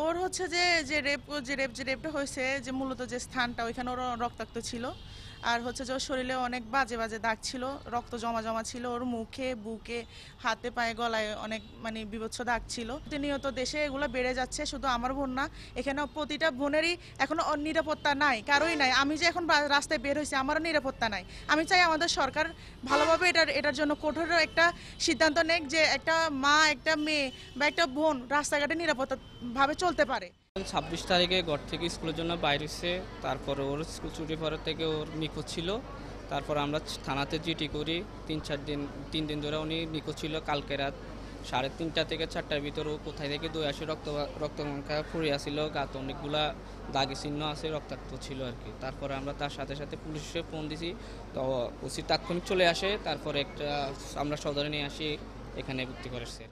ওর হচ্ছে যে রেপটা হয়েছে, যে মূলত যে স্থানটা ওইখানে ওর রক্তাক্ত ছিল। আর হচ্ছে যে ওর শরীরে অনেক বাজে বাজে দাগ ছিল, রক্ত জমা জমা ছিল ওর মুখে, বুকে, হাতে, পায়ে, গলায় অনেক মানে বীভৎস দাগ ছিল। প্রতিনিয়ত দেশে এগুলো বেড়ে যাচ্ছে, শুধু আমার বোন না, এখানে প্রতিটা বোনেরই এখনো নিরাপত্তা নাই, কারোই নাই। আমি যে এখন রাস্তায় বের হয়েছি, আমারও নিরাপত্তা নাই। আমি চাই আমাদের সরকার ভালোভাবে এটার জন্য কঠোর একটা সিদ্ধান্ত নেক, যে একটা মা, একটা মেয়ে বা একটা বোন রাস্তাঘাটে নিরাপত্তা ভাবে চলতে পারে। 26 তারিখে ঘর থেকে স্কুলের জন্য বাইরে হচ্ছে, তারপরে ওর স্কুল ছুটি পরের থেকে ওর নিখোঁজ ছিল। তারপর আমরা থানাতে জিডি করি, 3 দিন ধরে উনি নিখোঁজ ছিল। কালকে রাত 3:30 থেকে 4টার ভিতর ও কোথায় থেকে দই আসে, রক্তমাখা ফুড়ে আসছিল, গাতে অনেকগুলা দাগি চিহ্ন আছে, রক্তাক্ত ছিল আর কি। তারপরে আমরা তার সাথে সাথে পুলিশে ফোন দিছি, তো ওসি তাৎক্ষণিক চলে আসে। তারপরে আমরা সদরে নিয়ে আসি, এখানে ভর্তি করেছে।